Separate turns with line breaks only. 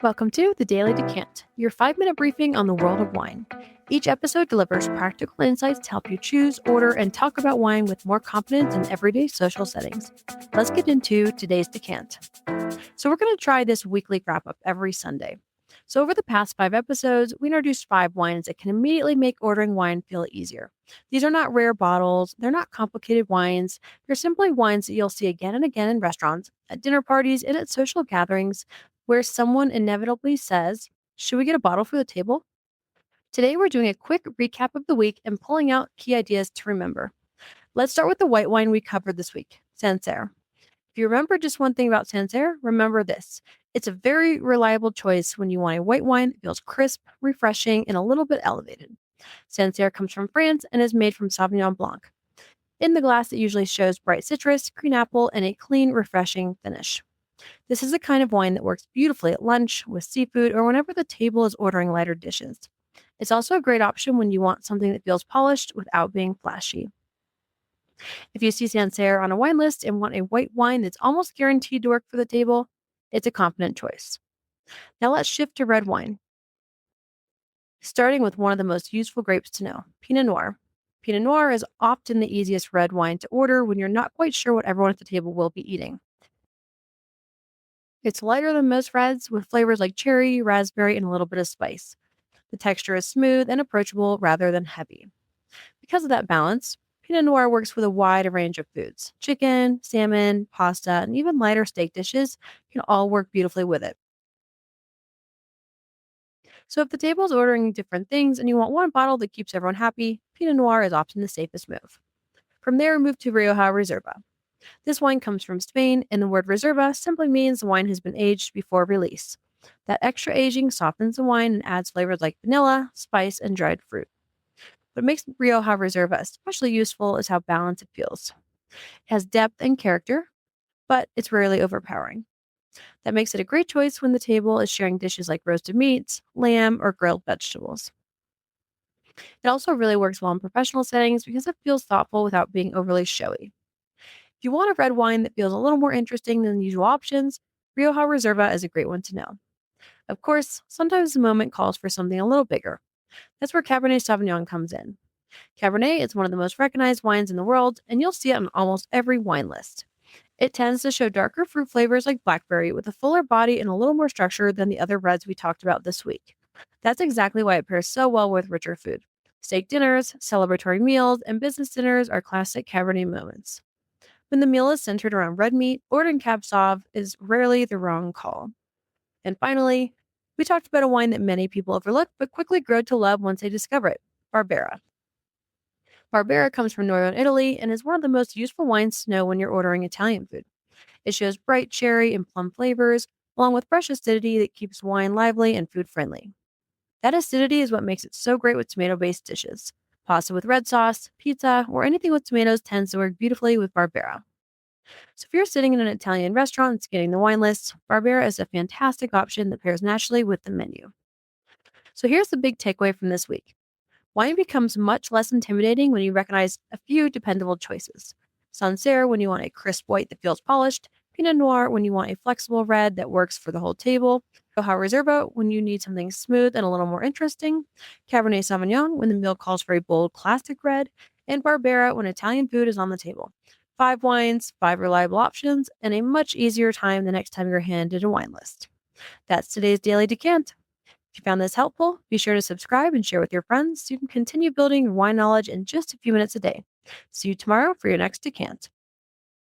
Welcome to the Daily Decant, your 5-minute briefing on the world of wine. Each episode delivers practical insights to help you choose, order, and talk about wine with more confidence in everyday social settings. Let's get into today's decant. So, we're going to try this weekly wrap up every Sunday. So, over the past 5 episodes, we introduced 5 wines that can immediately make ordering wine feel easier. These are not rare bottles, they're not complicated wines, they're simply wines that you'll see again and again in restaurants, at dinner parties, and at social gatherings where someone inevitably says, "Should we get a bottle for the table?" Today, we're doing a quick recap of the week and pulling out key ideas to remember. Let's start with the white wine we covered this week, Sancerre. If you remember just one thing about Sancerre, remember this. It's a very reliable choice when you want a white wine that feels crisp, refreshing, and a little bit elevated. Sancerre comes from France and is made from Sauvignon Blanc. In the glass, it usually shows bright citrus, green apple, and a clean, refreshing finish. This is the kind of wine that works beautifully at lunch, with seafood, or whenever the table is ordering lighter dishes. It's also a great option when you want something that feels polished without being flashy. If you see Sancerre on a wine list and want a white wine that's almost guaranteed to work for the table, it's a confident choice. Now let's shift to red wine, starting with one of the most useful grapes to know, Pinot Noir. Pinot Noir is often the easiest red wine to order when you're not quite sure what everyone at the table will be eating. It's lighter than most reds, with flavors like cherry, raspberry, and a little bit of spice. The texture is smooth and approachable rather than heavy. Because of that balance, Pinot Noir works with a wide range of foods. Chicken, salmon, pasta, and even lighter steak dishes can all work beautifully with it. So if the table is ordering different things and you want one bottle that keeps everyone happy, Pinot Noir is often the safest move. From there, we move to Rioja Reserva. This wine comes from Spain, and the word reserva simply means the wine has been aged before release. That extra aging softens the wine and adds flavors like vanilla, spice, and dried fruit. What makes Rioja Reserva especially useful is how balanced it feels. It has depth and character, but it's rarely overpowering. That makes it a great choice when the table is sharing dishes like roasted meats, lamb, or grilled vegetables. It also really works well in professional settings because it feels thoughtful without being overly showy. If you want a red wine that feels a little more interesting than the usual options, Rioja Reserva is a great one to know. Of course, sometimes the moment calls for something a little bigger. That's where Cabernet Sauvignon comes in. Cabernet is one of the most recognized wines in the world, and you'll see it on almost every wine list. It tends to show darker fruit flavors like blackberry with a fuller body and a little more structure than the other reds we talked about this week. That's exactly why it pairs so well with richer food. Steak dinners, celebratory meals, and business dinners are classic Cabernet moments. When the meal is centered around red meat, ordering Cab Sauv is rarely the wrong call. And finally, we talked about a wine that many people overlook but quickly grow to love once they discover it, Barbera. Barbera comes from northern Italy and is one of the most useful wines to know when you're ordering Italian food. It shows bright cherry and plum flavors, along with fresh acidity that keeps wine lively and food friendly. That acidity is what makes it so great with tomato-based dishes. Pasta with red sauce, pizza, or anything with tomatoes tends to work beautifully with Barbera. So if you're sitting in an Italian restaurant and scanning the wine list, Barbera is a fantastic option that pairs naturally with the menu. So here's the big takeaway from this week. Wine becomes much less intimidating when you recognize a few dependable choices. Sancerre when you want a crisp white that feels polished, Pinot Noir when you want a flexible red that works for the whole table, Rioja Reserva when you need something smooth and a little more interesting, Cabernet Sauvignon when the meal calls for a bold classic red, and Barbera when Italian food is on the table. 5 wines, 5 reliable options, and a much easier time the next time you're handed a wine list. That's today's Daily Decant. If you found this helpful, be sure to subscribe and share with your friends so you can continue building your wine knowledge in just a few minutes a day. See you tomorrow for your next decant.